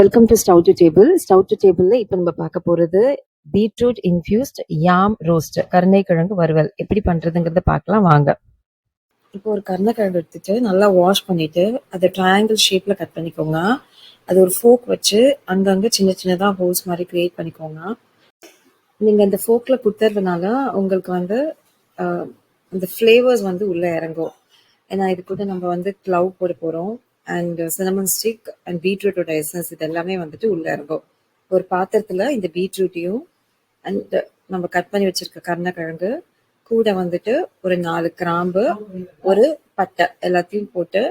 Welcome to stove to table. Stove to டேபிள்ல இப்போ நம்ம பார்க்க போறது பீட்ரூட் இன்ஃபியூஸ்ட் யாம் ரோஸ்ட், கருணைக்கிழங்கு வறுவல் எப்படி பண்றதுங்கிறத பார்க்கலாம் வாங்க. இப்போ ஒரு கருணைக்கிழங்கு எடுத்துட்டு நல்லா வாஷ் பண்ணிட்டு அதை ட்ரையாங்கிள் ஷேப்ல கட் பண்ணிக்கோங்க. அது ஒரு ஃபோக் வச்சு அங்கங்க சின்ன சின்னதா ஹோல்ஸ் மாதிரி கிரியேட் பண்ணிக்கோங்க. நீங்க இந்த ஃபோக்ல குத்துறதுனால உங்களுக்கு வந்து அந்த ஃப்ளேவர்ஸ் வந்து உள்ள இறங்கும். ஏன்னா இது கூட நம்ம வந்து க்ளவ் போட போறோம் அண்ட் சினமன் ஸ்டிக் அண்ட் பீட்ரூட்டோட எசன்ஸ் இது எல்லாமே வந்துட்டு உள்ள இருக்கும். ஒரு பாத்திரத்துல இந்த பீட்ரூட்டையும் அண்ட் நம்ம கட் பண்ணி வச்சிருக்க கருணைக்கிழங்கு கூட வந்துட்டு ஒரு 4 கிராம்பு, ஒரு பட்டை எல்லாத்தையும் போட்டு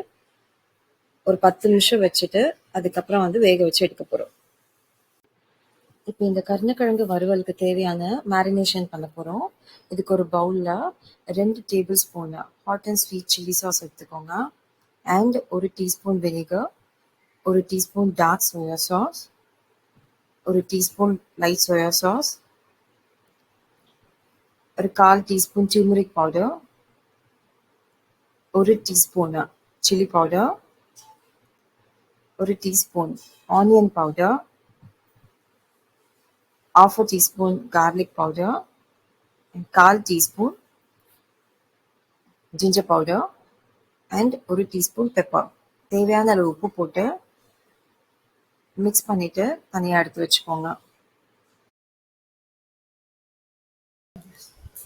ஒரு 10 நிமிஷம் வச்சுட்டு அதுக்கப்புறம் வந்து வேக வச்சு எடுக்க போறோம். இப்போ இந்த கருணைக்கிழங்கு வறுவலுக்கு தேவையான மேரினேஷன் பண்ண போறோம். இதுக்கு ஒரு பவுல்ல 2 table spoon hot and sweet chilli sauce எடுத்துக்கோங்க அண்ட் ஒரு டீஸ்பூன் வினிகர், ஒரு டீஸ்பூன் டார்க் சோயா சாஸ், ஒரு டீஸ்பூன் லைட் சோயா சாஸ், ஒரு 1/4 டீஸ்பூன் turmeric பவுடர், ஒரு டீஸ்பூன் சில்லி பவுடர், ஒரு teaspoon onion powder, 1/2 teaspoon garlic powder, 1/4 teaspoon ginger powder and ஒரு teaspoon pepper. தேவையான அளவு உப்பு போட்டு மிக்ஸ் பண்ணிட்டு தனியாக எடுத்து வச்சுக்கோங்க.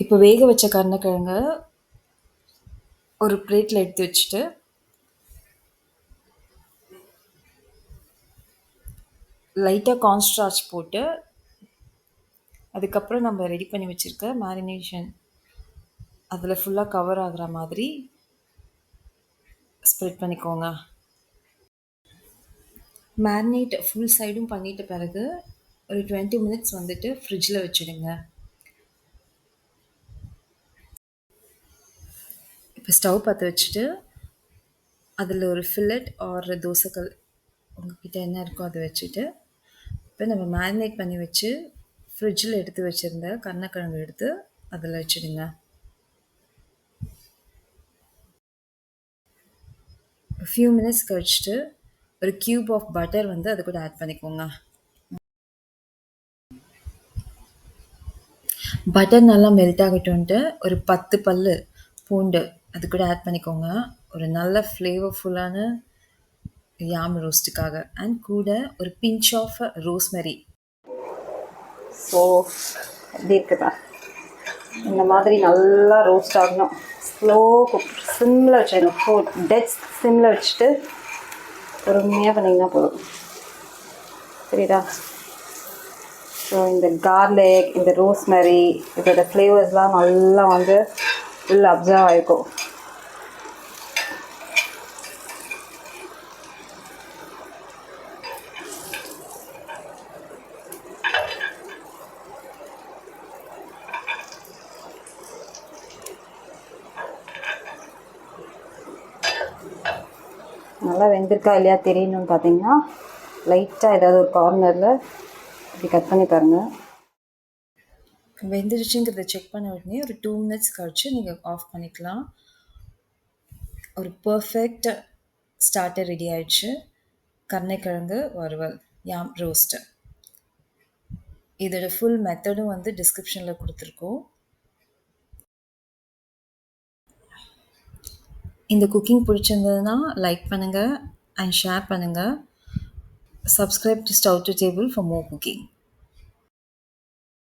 இப்போ வேக வச்ச கருணைக்கிழங்க ஒரு பிளேட்டில் எடுத்து வச்சுட்டு லைட்டாக கார்ன்ஸ்டார்ச் போட்டு அதுக்கப்புறம் நம்ம ரெடி பண்ணி வச்சுருக்க மேரினேஷன் அதில் ஃபுல்லாக கவர் ஆகிற மாதிரி ஸ்ப்ரெட் பண்ணிக்கோங்க. மேரினேட் ஃபுல் சைடும் பண்ணிட்ட பிறகு ஒரு 20 மினிட்ஸ் வந்துட்டு ஃப்ரிட்ஜில் வச்சுடுங்க. இப்போ ஸ்டவ் பற்ற வச்சுட்டு அதில் ஒரு ஃபில்லட் ஆர் தோசைக்கல் உங்ககிட்ட என்ன இருக்கோ அதை வச்சுட்டு இப்போ நம்ம மேரினேட் பண்ணி வச்சு ஃப்ரிட்ஜில் எடுத்து வச்சுருந்த கருணைக்கிழங்கு எடுத்து அதில் வச்சுடுங்க. ஃபியூ மினிட்ஸ் கழிச்சுட்டு ஒரு க்யூப் ஆஃப் பட்டர் வந்து அது கூட ஆட் பண்ணிக்கோங்க. பட்டர் நல்லா மெல்ட் ஆகட்டும்ன்ட்டு ஒரு 10 பல்லு பூண்டு அது கூட ஆட் பண்ணிக்கோங்க. ஒரு நல்ல ஃப்ளேவர்ஃபுல்லான யாம் ரோஸ்ட்டுக்காக அண்ட் கூட ஒரு பிஞ்ச் ஆஃப் ரோஸ்மெரி. ஸோ எப்படி இருக்குதா? இந்த மாதிரி நல்லா ரோஸ்ட் ஆகணும். ஸ்லோ குக், சிம்மில் வச்சிடணும். டெட் சிம்மில் வச்சுட்டு பொறுமையாக பண்ணிங்கன்னா போதும். சரிடா? ஸோ இந்த கார்லிக், இந்த ரோஸ்மெரி இதோட ஃப்ளேவர்ஸ்லாம் நல்லா வந்து உள்ள அப்சர்வ் ஆகிருக்கும். நல்லா வெந்திருக்கா இல்லையா தெரியணும்னு பார்த்தீங்கன்னா லைட்டாக ஏதாவது ஒரு கார்னரில் இப்படி கட் பண்ணி பாருங்கள். வெந்துருச்சுங்கிறத செக் பண்ண உடனே ஒரு 2 மினிட்ஸ் கழிச்சு நீங்கள் ஆஃப் பண்ணிக்கலாம். ஒரு பர்ஃபெக்ட் ஸ்டார்டர் ரெடி ஆயிடுச்சு. கருணைக்கிழங்கு வறுவல் யாம் ரோஸ்ட்டு. இதோட ஃபுல் மெத்தடும் வந்து டிஸ்கிரிப்ஷனில் கொடுத்துருக்கோம். இந்த குக்கிங் பிடிச்சிருந்ததுன்னா லைக் பண்ணுங்கள் அண்ட் ஷேர் பண்ணுங்கள். Subscribe to stove to table for more cooking.